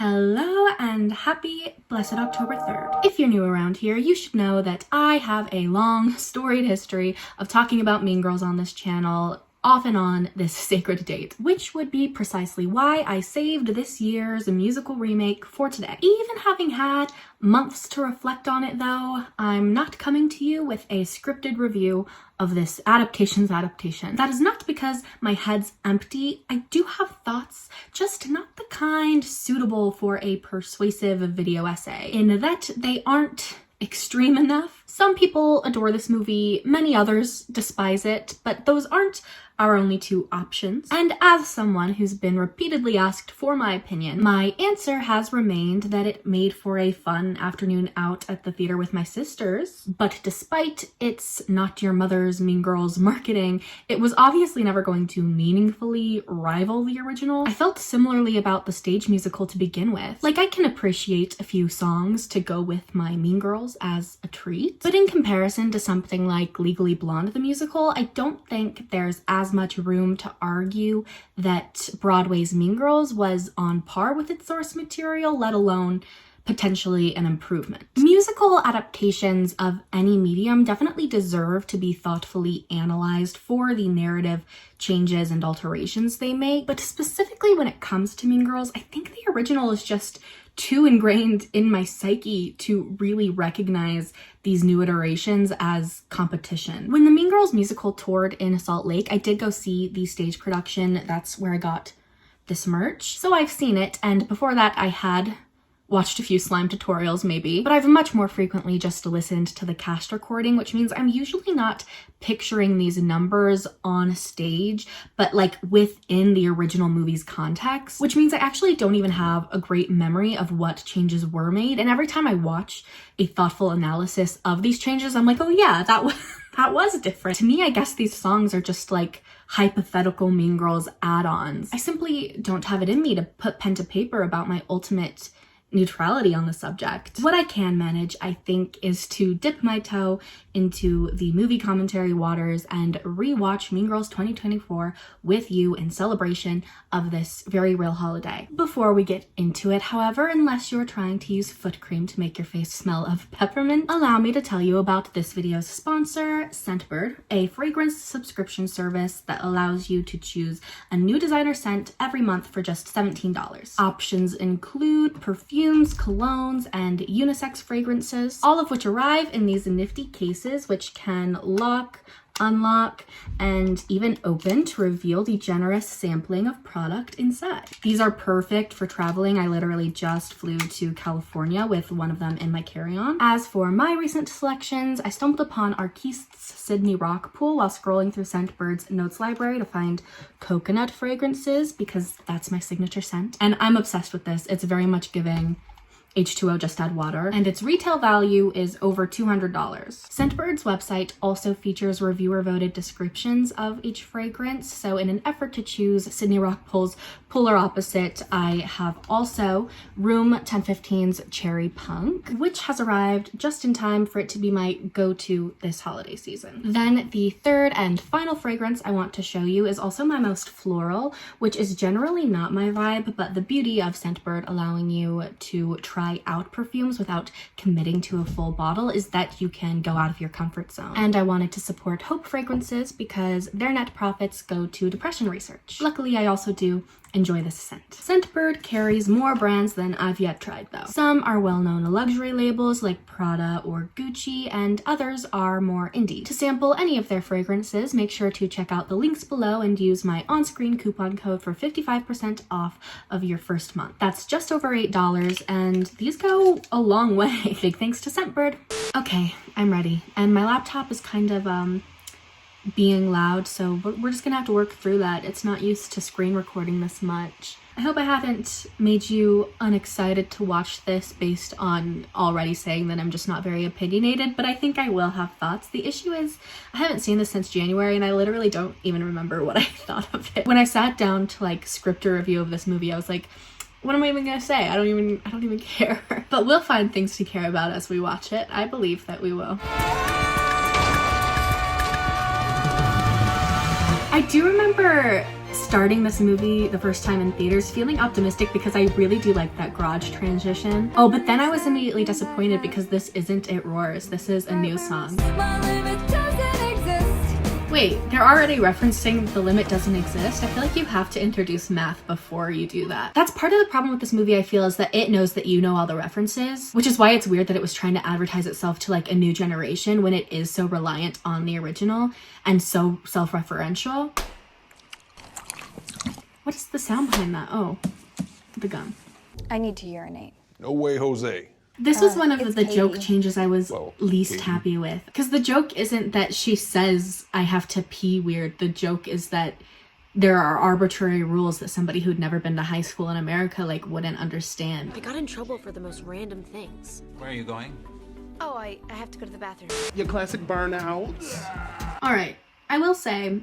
Hello and happy blessed October 3rd. If you're new around here, you should know that I have a long, storied history of talking about Mean Girls on this channel, off and on this sacred date, which would be precisely why I saved this year's musical remake for today. Even having had months to reflect on it though, I'm not coming to you with a scripted review of this adaptation's adaptation. That is not because my head's empty. I do have thoughts, just not the kind suitable for a persuasive video essay, in that they aren't extreme enough. Some people adore this movie, many others despise it, but those aren't our only two options. And as someone who's been repeatedly asked for my opinion, my answer has remained that it made for a fun afternoon out at the theater with my sisters. But despite its not your mother's Mean Girls marketing, it was obviously never going to meaningfully rival the original. I felt similarly about the stage musical to begin with. Like, I can appreciate a few songs to go with my Mean Girls as a treat, but in comparison to something like Legally Blonde the musical, I don't think there's as much room to argue that Broadway's Mean Girls was on par with its source material, let alone potentially an improvement. Musical adaptations of any medium definitely deserve to be thoughtfully analyzed for the narrative changes and alterations they make, but specifically when it comes to Mean Girls, I think the original is just too ingrained in my psyche to really recognize these new iterations as competition. When the Mean Girls musical toured in Salt Lake, I did go see the stage production. That's where I got this merch. So I've seen it, and before that I had watched a few slime tutorials maybe, but I've much more frequently just listened to the cast recording, which means I'm usually not picturing these numbers on stage, but like within the original movie's context, which means I actually don't even have a great memory of what changes were made. And every time I watch a thoughtful analysis of these changes, I'm like, oh yeah, that was different. To me, I guess these songs are just like hypothetical Mean Girls add-ons. I simply don't have it in me to put pen to paper about my ultimate neutrality on the subject. What I can manage, I think, is to dip my toe into the movie commentary waters and rewatch Mean Girls 2024 with you in celebration of this very real holiday. Before we get into it, however, unless you're trying to use foot cream to make your face smell of peppermint, allow me to tell you about this video's sponsor, Scentbird, a fragrance subscription service that allows you to choose a new designer scent every month for just $17. Options include perfumes, colognes, and unisex fragrances, all of which arrive in these nifty cases which can lock, unlock, and even open to reveal the generous sampling of product inside. These are perfect for traveling. I literally just flew to California with one of them in my carry-on. As for my recent selections, I stumbled upon Arquist's Sydney Rock Pool while scrolling through Scentbird's notes library to find coconut fragrances because that's my signature scent. And I'm obsessed with this. It's very much giving H2O just add water, and its retail value is over $200. Scentbird's website also features reviewer-voted descriptions of each fragrance, so in an effort to choose Sydney Rock Pool's polar opposite, I have also Room 1015's Cherry Punk, which has arrived just in time for it to be my go-to this holiday season. Then the third and final fragrance I want to show you is also my most floral, which is generally not my vibe, but the beauty of Scentbird allowing you to try out perfumes without committing to a full bottle is that you can go out of your comfort zone. And I wanted to support Hope Fragrances because their net profits go to depression research. Luckily, I also do enjoy this scent. Scentbird carries more brands than I've yet tried though. Some are well-known luxury labels like Prada or Gucci, and others are more indie. To sample any of their fragrances, make sure to check out the links below and use my on-screen coupon code for 55% off of your first month. That's just over $8, and these go a long way. Big thanks to Scentbird. Okay, I'm ready. And my laptop is kind of being loud, so we're just gonna have to work through that. It's not used to screen recording this much. I hope I haven't made you unexcited to watch this based on already saying that I'm just not very opinionated, but I think I will have thoughts. The issue is I haven't seen this since January and I literally don't even remember what I thought of it. When I sat down to like script a review of this movie, I was like, what am I even gonna say? I don't even care. But we'll find things to care about as we watch it. I believe that we will. I do remember starting this movie the first time in theaters feeling optimistic because I really do like that garage transition. Oh, but then I was immediately disappointed because this isn't It Roars. This is a new song. Wait, they're already referencing The Limit Doesn't Exist? I feel like you have to introduce math before you do that. That's part of the problem with this movie, I feel, is that it knows that you know all the references, which is why it's weird that it was trying to advertise itself to like a new generation when it is so reliant on the original and so self-referential. What is the sound behind that? Oh, the gum. I need to urinate. No way, Jose. This was one of the Katie. joke changes I was least Katie. happy with. Because the joke isn't that she says, I have to pee weird. The joke is that there are arbitrary rules that somebody who'd never been to high school in America, like, wouldn't understand. I got in trouble for the most random things. Where are you going? Oh, I have to go to the bathroom. Your classic burnouts. Alright, I will say,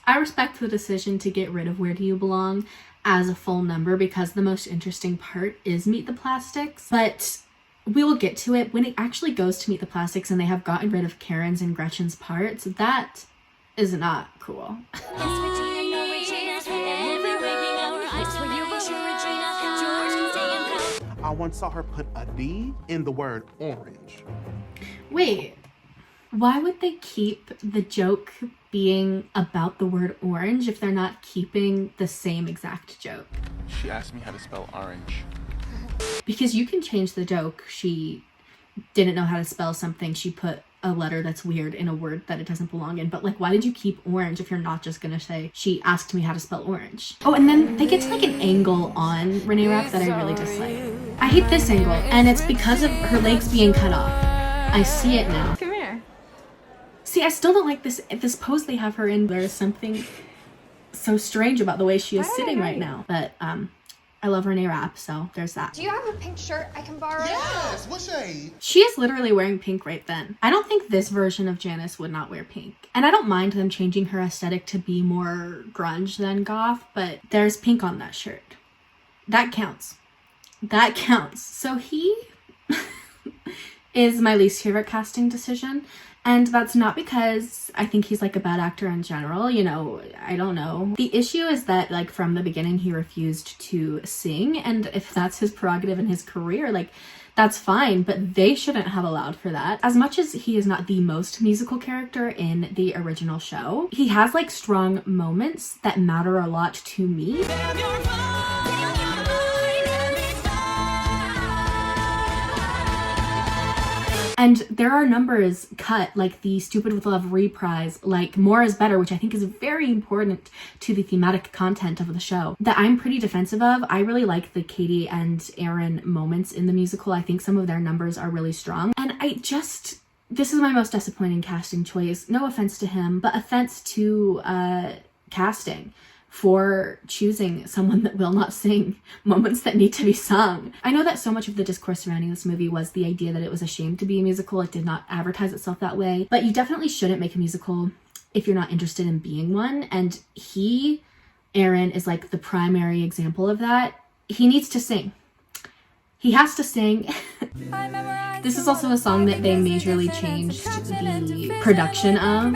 I respect the decision to get rid of Where Do You Belong as a full number because the most interesting part is Meet the Plastics, but we will get to it. When it actually goes to Meet the Plastics and they have gotten rid of Karen's and Gretchen's parts, that is not cool. I once saw her put a D in the word orange. Wait, why would they keep the joke being about the word orange if they're not keeping the same exact joke? She asked me how to spell orange. Because you can change the joke. She didn't know how to spell something. She put a letter that's weird in a word that it doesn't belong in. But like, why did you keep orange if you're not just gonna say, she asked me how to spell orange? Oh, and then they get to like an angle on Renee Rapp that I really dislike. I hate this angle, and it's because of her legs being cut off. I see it now. Come here. See, I still don't like this pose they have her in. There's something so strange about the way she is sitting right now. But I love Renee Rapp, so there's that. Do you have a pink shirt I can borrow? Yes, what shade? She is literally wearing pink right then. I don't think this version of Janice would not wear pink. And I don't mind them changing her aesthetic to be more grunge than goth, but there's pink on that shirt. That counts. That counts. So he is my least favorite casting decision. And that's not because I think he's like a bad actor in general, you know, I don't know. The issue is that like from the beginning he refused to sing, and if that's his prerogative in his career, like that's fine, but they shouldn't have allowed for that. As much as he is not the most musical character in the original show, he has like strong moments that matter a lot to me. And there are numbers cut, like the Stupid with Love reprise, like More is Better, which I think is very important to the thematic content of the show, that I'm pretty defensive of. I really like the Katie and Aaron moments in the musical. I think some of their numbers are really strong. And this is my most disappointing casting choice. No offense to him, but offense to casting for choosing someone that will not sing moments that need to be sung. I know that so much of the discourse surrounding this movie was the idea that it was ashamed to be a musical. It did not advertise itself that way, but you definitely shouldn't make a musical if you're not interested in being one. And Aaron, is like the primary example of that. He needs to sing. He has to sing. This is also a song that they majorly changed the production of.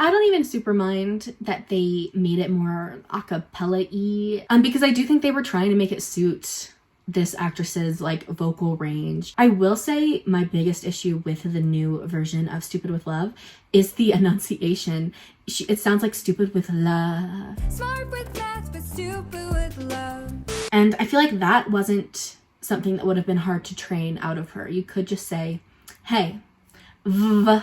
I don't even super mind that they made it more a cappella-y, because I do think they were trying to make it suit this actress's like vocal range. I will say my biggest issue with the new version of Stupid with Love is the enunciation. It sounds like stupid with love. Smart with math, but stupid with love. And I feel like that wasn't something that would have been hard to train out of her. You could just say, hey, v.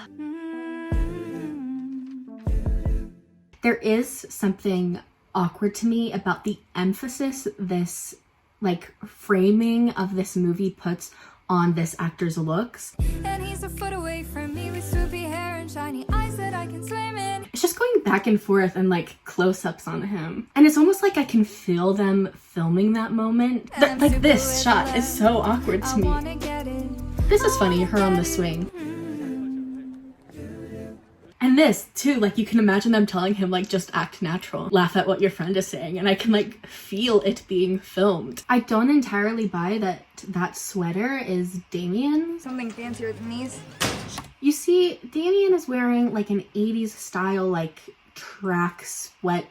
There is something awkward to me about the emphasis this like framing of this movie puts on this actor's looks. And he's a foot away from me with swoopy hair and shiny eyes that I can swim in. It's just going back and forth and like close-ups on him. And it's almost like I can feel them filming that moment. Like this shot is so awkward to me. This is funny, her on the swing. And this too, like you can imagine them telling him like just act natural, laugh at what your friend is saying, and I can like feel it being filmed. I don't entirely buy that sweater is Damien's. Something fancier than these. You see, Damien is wearing like an 80s style like track sweat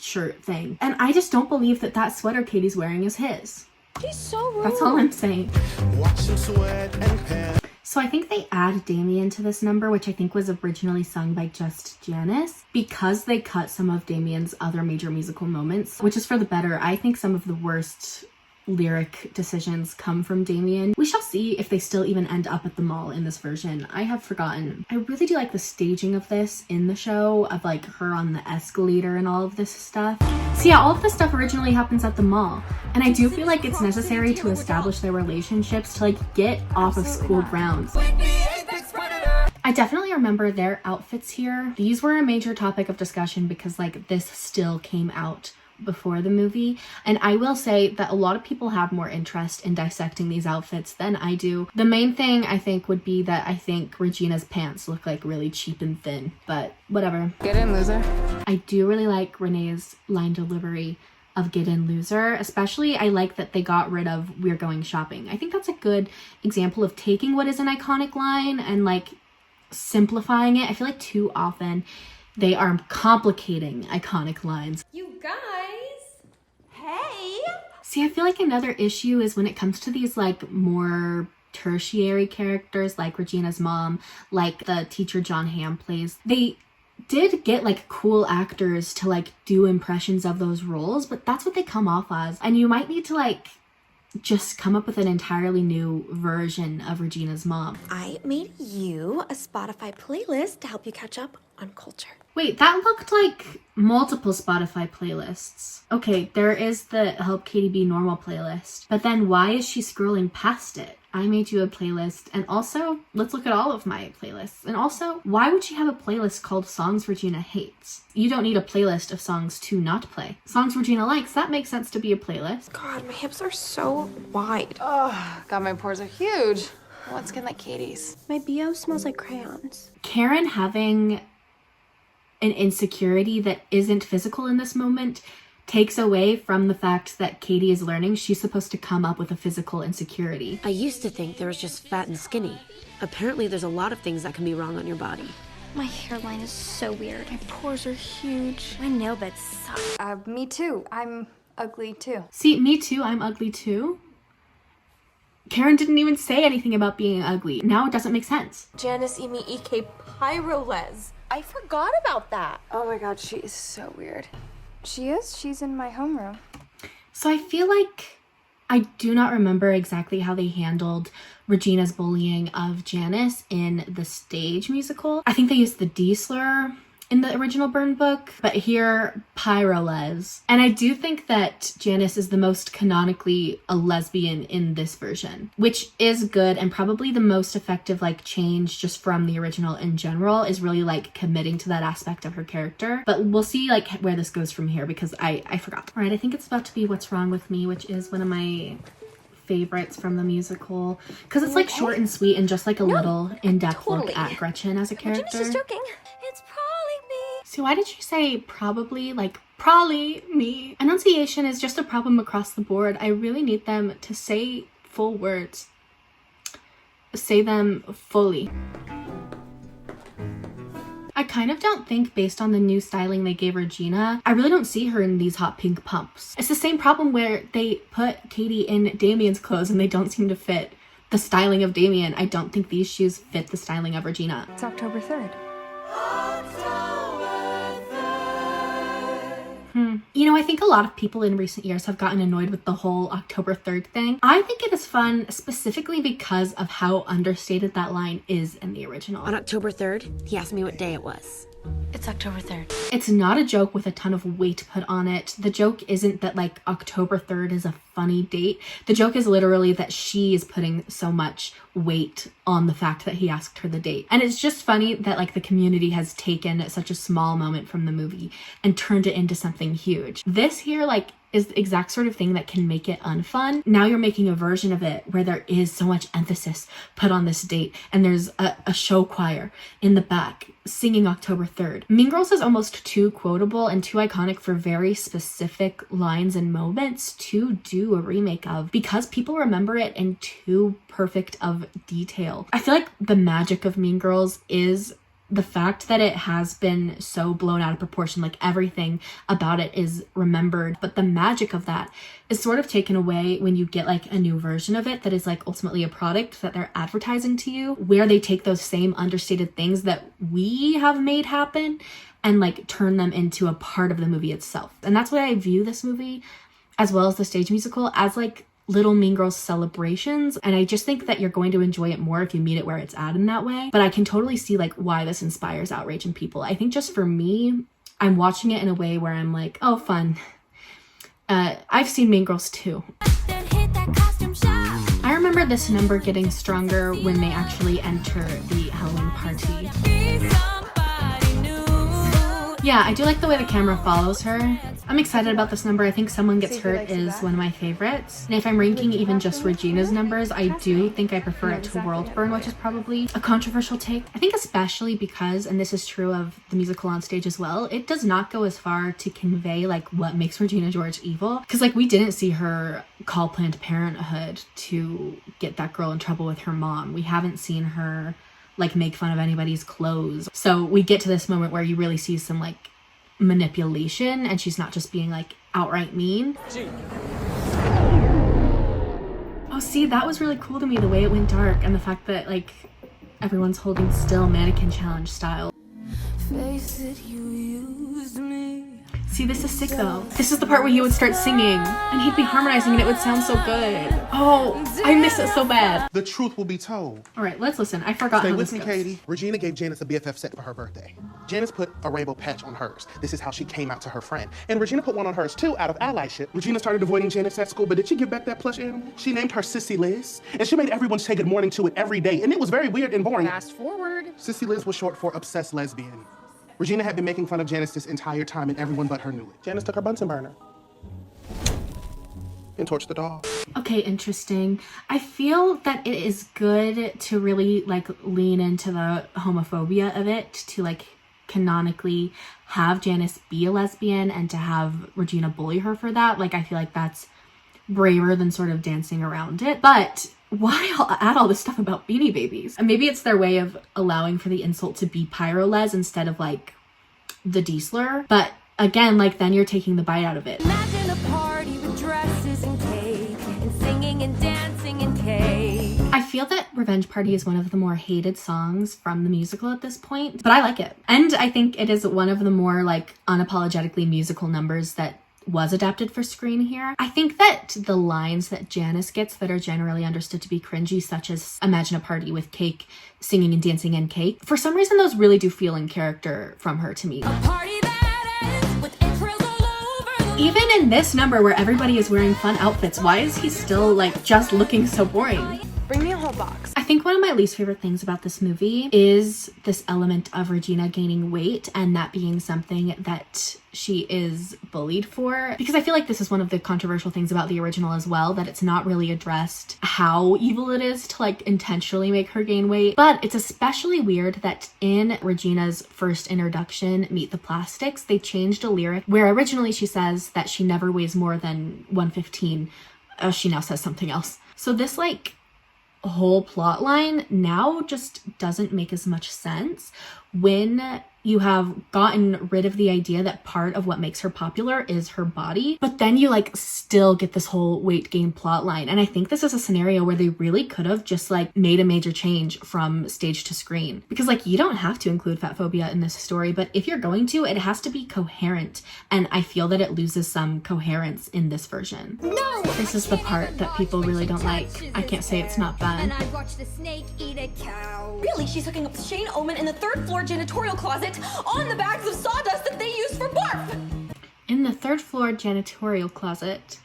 shirt thing. And I just don't believe that that sweater Katie's wearing is his. He's so rude. That's all I'm saying. Watch him sweat and pant. So I think they add Damien to this number, which I think was originally sung by just Janice, because they cut some of Damien's other major musical moments, which is for the better. I think some of the worst lyric decisions come from Damien. We shall see if they still even end up at the mall in this version. I have forgotten. I really do like the staging of this in the show, of like her on the escalator and all of this stuff. So yeah, all of this stuff originally happens at the mall, and I do feel like it's necessary to establish their relationships to like get off of school grounds. I definitely remember their outfits here. These were a major topic of discussion because like this still came out before the movie, and I will say that a lot of people have more interest in dissecting these outfits than I do. The main thing I think would be that I think Regina's pants look like really cheap and thin, but whatever. Get in, loser. I do really like Renee's line delivery of get in, loser. Especially I like that they got rid of we're going shopping. I think that's a good example of taking what is an iconic line and like simplifying it. I feel like too often they are complicating iconic lines. You guys. Hey. See, I feel like another issue is when it comes to these like more tertiary characters like Regina's mom, like the teacher John Hamm plays. They did get like cool actors to like do impressions of those roles, but that's what they come off as. And you might need to like just come up with an entirely new version of Regina's mom. I made you a Spotify playlist to help you catch up on culture. Wait, that looked like multiple Spotify playlists. Okay, there is the Help Katie Be Normal playlist, but then why is she scrolling past it? I made you a playlist, and also, let's look at all of my playlists. And also, why would she have a playlist called Songs Regina Hates? You don't need a playlist of songs to not play. Songs Regina likes, that makes sense to be a playlist. God, my hips are so wide. Oh, God, my pores are huge. I want skin like Katie's. My BO smells like crayons. Karen having an insecurity that isn't physical in this moment takes away from the fact that Katie is learning she's supposed to come up with a physical insecurity. I used to think there was just fat and skinny. Apparently there's a lot of things that can be wrong on your body. My hairline is so weird. My pores are huge. My nail bed sucks. Me too. I'm ugly too. See, me too, I'm ugly too. Karen didn't even say anything about being ugly. Now it doesn't make sense. Janice Emi EK Pyroles. I forgot about that. Oh my God, she is so weird. She is? She's in my homeroom. So I feel like I do not remember exactly how they handled Regina's bullying of Janice in the stage musical. I think they used the D slur in the original Burn book, but here, Pyroles. And I do think that Janice is the most canonically a lesbian in this version, which is good, and probably the most effective like change just from the original in general is really like committing to that aspect of her character. But we'll see like where this goes from here because I forgot. All right, I think it's about to be What's Wrong With Me, which is one of my favorites from the musical because it's like short and sweet and just like a little in-depth look at Gretchen as a character. Regina's just joking. It's probably me. So why did you say probably? Like, probably me. Enunciation is just a problem across the board. I really need them to say full words. Say them fully. I kind of don't think, based on the new styling they gave Regina, I really don't see her in these hot pink pumps. It's the same problem where they put Katie in Damien's clothes and they don't seem to fit the styling of Damien. I don't think these shoes fit the styling of Regina. It's October 3rd. You know, I think a lot of people in recent years have gotten annoyed with the whole October 3rd thing. I think it is fun specifically because of how understated that line is in the original. On October 3rd, he asked me what day it was. It's October 3rd. It's not a joke with a ton of weight put on it. The joke isn't that like October 3rd is a funny date. The joke is literally that she is putting so much weight on the fact that he asked her the date. And it's just funny that like the community has taken such a small moment from the movie and turned it into something huge. This here like is the exact sort of thing that can make it unfun. Now you're making a version of it where there is so much emphasis put on this date and there's a show choir in the back singing October 3rd. Mean Girls is almost too quotable and too iconic for very specific lines and moments to do a remake of because people remember it in too perfect of detail. I feel like the magic of Mean Girls is the fact that it has been so blown out of proportion, like everything about it is remembered, but the magic of that is sort of taken away when you get like a new version of it that is like ultimately a product that they're advertising to you, where they take those same understated things that we have made happen and like turn them into a part of the movie itself. And that's why I view this movie, as well as the stage musical, as like little Mean Girls celebrations. And I just think that you're going to enjoy it more if you meet it where it's at in that way. But I can totally see like why this inspires outrage in people. I think just for me, I'm watching it in a way where I'm like, oh, fun. I've seen Mean Girls too. I remember this number getting stronger when they actually enter the Halloween party. Yeah, I do like the way the camera follows her. I'm excited about this number. I think Someone Gets Hurt is one of my favorites. And if I'm ranking even just Regina's numbers, I do think I prefer it to World Burn, which is probably a controversial take. I think especially because, and this is true of the musical on stage as well, it does not go as far to convey like what makes Regina George evil. Because like we didn't see her call Planned Parenthood to get that girl in trouble with her mom. We haven't seen her like make fun of anybody's clothes. So we get to this moment where you really see some like manipulation and she's not just being like outright mean. Oh, see, that was really cool to me, the way it went dark and the fact that like everyone's holding still, mannequin challenge style. Face it, you used me. See, this is sick though. This is the part where he would start singing and he'd be harmonizing and it would sound so good. Oh, I miss it so bad. The truth will be told. All right, let's listen. I forgot Stay how with this me, goes. Katie. Regina gave Janice a BFF set for her birthday. Janice put a rainbow patch on hers. This is how she came out to her friend. And Regina put one on hers too, out of allyship. Regina started avoiding Janice at school, but did she give back that plush animal? She named her Sissy Liz, and she made everyone say good morning to it every day, and it was very weird and boring. Fast forward. Sissy Liz was short for obsessed lesbian. Regina had been making fun of Janice this entire time, and everyone but her knew it. Janice took her Bunsen burner and torched the dog. Okay, interesting. I feel that it is good to really like lean into the homophobia of it, to like canonically have Janice be a lesbian and to have Regina bully her for that. Like, I feel like that's braver than sort of dancing around it. But why add all this stuff about Beanie Babies? And maybe it's their way of allowing for the insult to be pyro-les instead of like the D-slur. But again, like then you're taking the bite out of it. Imagine a party with dresses and cake and singing and dancing and cake. I feel that Revenge Party is one of the more hated songs from the musical at this point, but I like it. And I think it is one of the more like unapologetically musical numbers that was adapted for screen here. I think that the lines that Janice gets that are generally understood to be cringy, such as imagine a party with cake, singing and dancing and cake, for some reason those really do feel in character from her to me. A party that ends with entrails all over the Even in this number where everybody is wearing fun outfits, why is he still like just looking so boring? Bring me a whole box. I think one of my least favorite things about this movie is this element of Regina gaining weight and that being something that she is bullied for. Because I feel like this is one of the controversial things about the original as well, that it's not really addressed how evil it is to like intentionally make her gain weight. But it's especially weird that in Regina's first introduction, Meet the Plastics, they changed a lyric where originally she says that she never weighs more than 115. She now says something else. So this like whole plot line now just doesn't make as much sense when you have gotten rid of the idea that part of what makes her popular is her body, but then you like still get this whole weight gain plot line. And I think this is a scenario where they really could have just like made a major change from stage to screen, because like you don't have to include fat phobia in this story, but if you're going to, it has to be coherent. And I feel that it loses some coherence in this version. No! This is the part that people really don't like. I can't say it's not fun. And I watched the snake eat a cow. Really, she's hooking up with Shane Omen in the third floor janitorial closet on the bags of sawdust that they use for barf. In the third floor janitorial closet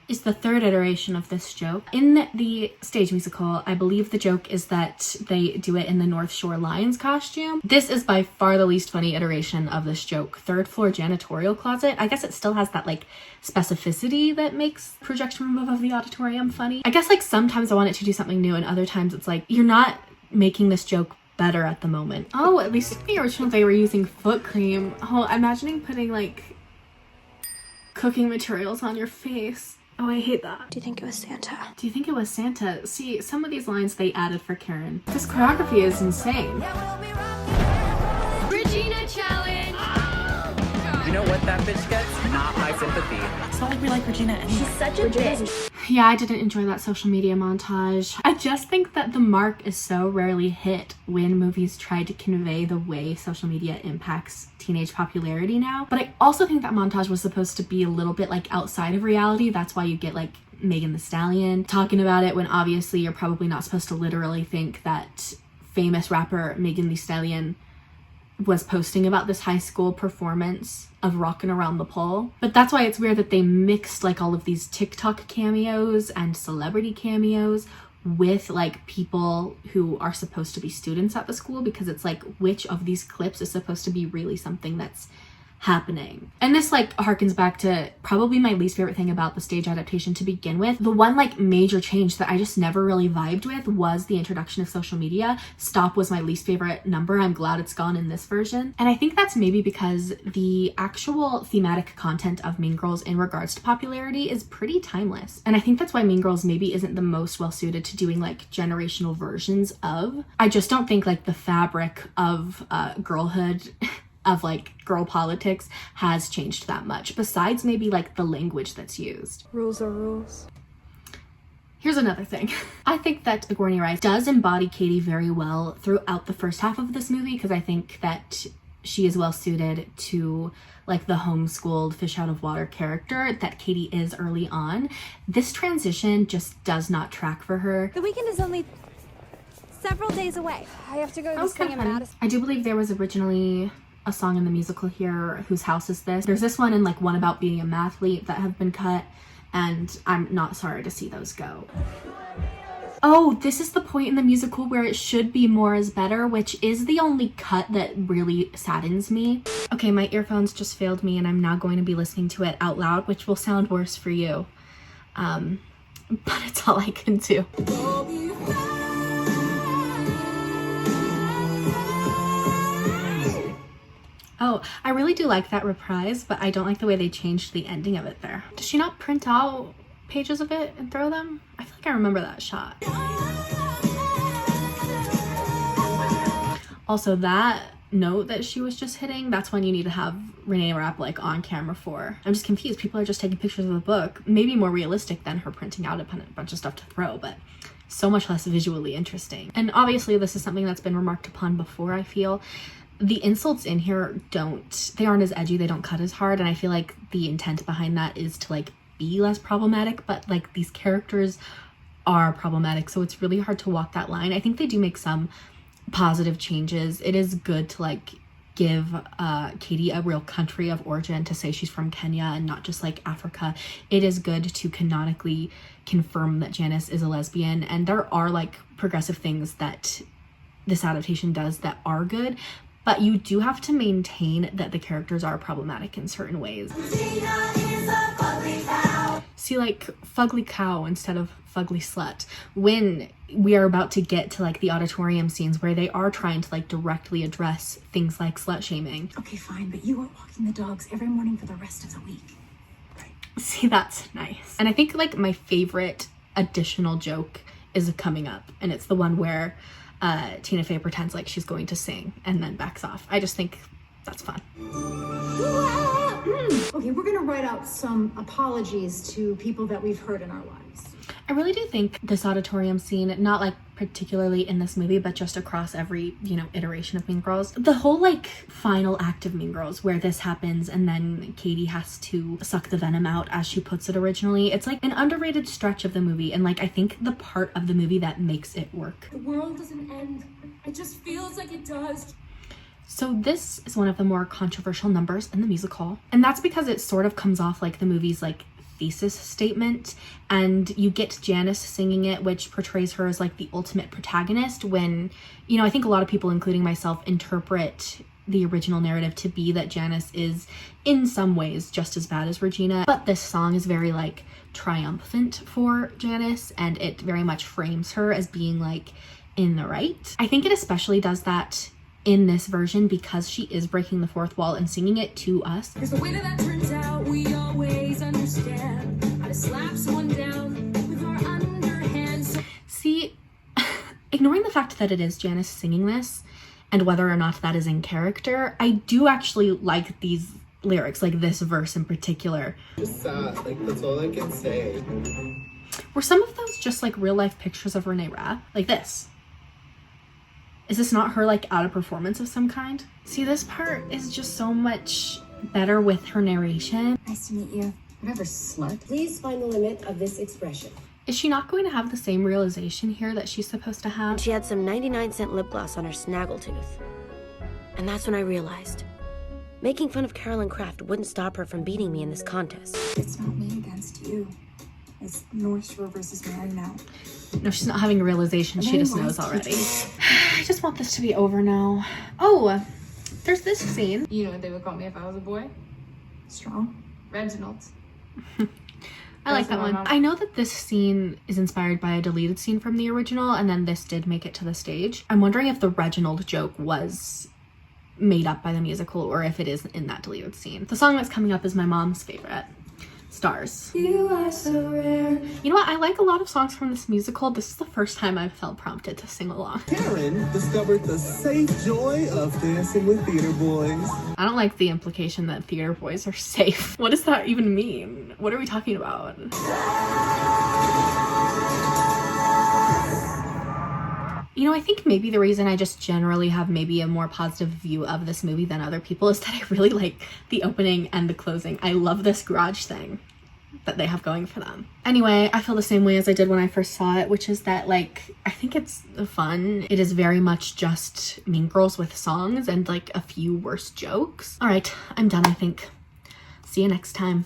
is the third iteration of this joke. In the stage musical, I believe the joke is that they do it in the North Shore Lions costume. This is by far the least funny iteration of this joke. Third floor janitorial closet. I guess it still has that like specificity that makes projection room above the auditorium funny. I guess like sometimes I want it to do something new and other times it's like, you're not making this joke better at the moment. Oh, at least in the original they were using foot cream. Oh, imagining putting like cooking materials on your face. Oh, I hate that. Do you think it was Santa? Do you think it was Santa? See, some of these lines they added for Karen. This choreography is insane. Yeah, we'll be rocking You know what that bitch gets? Not my sympathy. It's not like we like Regina anyway. She's such a bitch. Yeah, I didn't enjoy that social media montage. I just think that the mark is so rarely hit when movies try to convey the way social media impacts teenage popularity now. But I also think that montage was supposed to be a little bit like outside of reality. That's why you get like Megan Thee Stallion talking about it when obviously you're probably not supposed to literally think that famous rapper Megan Thee Stallion was posting about this high school performance of Rockin' Around the Pole. But that's why it's weird that they mixed like all of these TikTok cameos and celebrity cameos with like people who are supposed to be students at the school, because it's like, which of these clips is supposed to be really something that's happening? And this like harkens back to probably my least favorite thing about the stage adaptation to begin with. The one like major change that I just never really vibed with was the introduction of social media. Stop was my least favorite number. I'm glad it's gone in this version. And I think that's maybe because the actual thematic content of Mean Girls in regards to popularity is pretty timeless. And I think that's why Mean Girls maybe isn't the most well suited to doing like generational versions of. I just don't think like the fabric of girlhood of like girl politics has changed that much, besides maybe like the language that's used. Rules are rules. Here's another thing. I think that Sigourney Rice does embody Katie very well throughout the first half of this movie, because I think that she is well suited to like the homeschooled fish out of water character that Katie is early on. This transition just does not track for her. The weekend is only several days away. I have to go to That this was thing kind in of funny. Madison. I do believe there was originally a song in the musical here, Whose House Is This? There's this one and like one about being a mathlete that have been cut, and I'm not sorry to see those go. Oh, this is the point in the musical where it should be more is better, which is the only cut that really saddens me. Okay, my earphones just failed me and I'm now going to be listening to it out loud, which will sound worse for you. But it's all I can do. Oh, I really do like that reprise, but I don't like the way they changed the ending of it there. Does she not print out pages of it and throw them? I feel like I remember that shot. Also, that note that she was just hitting, that's when you need to have Renee Rapp like on camera for. I'm just confused. People are just taking pictures of the book. Maybe more realistic than her printing out a bunch of stuff to throw, but so much less visually interesting. And obviously this is something that's been remarked upon before, I feel. The insults in here they aren't as edgy, they don't cut as hard, and I feel like the intent behind that is to like be less problematic, but like these characters are problematic, so it's really hard to walk that line. I think they do make some positive changes. It is good to like give Katie a real country of origin, to say she's from Kenya and not just like Africa. It is good to canonically confirm that Janice is a lesbian, and there are like progressive things that this adaptation does that are good, but you do have to maintain that the characters are problematic in certain ways. See, like fugly cow instead of fugly slut. When we are about to get to like the auditorium scenes where they are trying to like directly address things like slut shaming. Okay, fine, but you are walking the dogs every morning for the rest of the week. See, that's nice. And I think like my favorite additional joke is coming up, and it's the one where Tina Fey pretends like she's going to sing and then backs off. I just think that's fun. Okay, we're gonna write out some apologies to people that we've hurt in our lives. I really do think this auditorium scene, not like particularly in this movie, but just across every, iteration of Mean Girls, the whole like final act of Mean Girls where this happens and then Katie has to suck the venom out, as she puts it originally, it's like an underrated stretch of the movie, and like I think the part of the movie that makes it work. The world doesn't end. It just feels like it does. So this is one of the more controversial numbers in the musical, and that's because it sort of comes off like the movie's like thesis statement, and you get Janice singing it, which portrays her as like the ultimate protagonist, when I think a lot of people, including myself, interpret the original narrative to be that Janice is in some ways just as bad as Regina, but this song is very like triumphant for Janice, and it very much frames her as being like in the right. I think it especially does that in this version because she is breaking the fourth wall and singing it to us. Because the way that turns out, we always understand how to slap someone down with our underhands. See, ignoring the fact that it is Janice singing this and whether or not that is in character, I do actually like these lyrics, like this verse in particular. Just sad, like that's all I can say. Were some of those just like real life pictures of Renee Rapp? Like this? Is this not her like at a performance of some kind? See, this part is just so much better with her narration. Nice to meet you. Whatever, slut. Please find the limit of this expression. Is she not going to have the same realization here that she's supposed to have? She had some 99-cent lip gloss on her snaggletooth. And that's when I realized making fun of Carolyn Kraft wouldn't stop her from beating me in this contest. It's not me against you. It's North Shore versus Mary now. No, she's not having a realization. She just knows already. I just want this to be over now. Oh, there's this scene. You know what they would call me if I was a boy? Strong. Reginald. I like that one. I know that this scene is inspired by a deleted scene from the original, and then this did make it to the stage. I'm wondering if the Reginald joke was made up by the musical or if it is in that deleted scene. The song that's coming up is my mom's favorite. Stars. You are so rare. You know what? I like a lot of songs from this musical. This is the first time I've felt prompted to sing along. Karen discovered the safe joy of dancing with theater boys. I don't like the implication that theater boys are safe. What does that even mean? What are we talking about? You know, I think maybe the reason I just generally have maybe a more positive view of this movie than other people is that I really like the opening and the closing. I love this garage thing that they have going for them. Anyway, I feel the same way as I did when I first saw it, which is that, like, I think it's fun. It is very much just Mean Girls with songs and, like, a few worse jokes. All right, I'm done, I think. See you next time.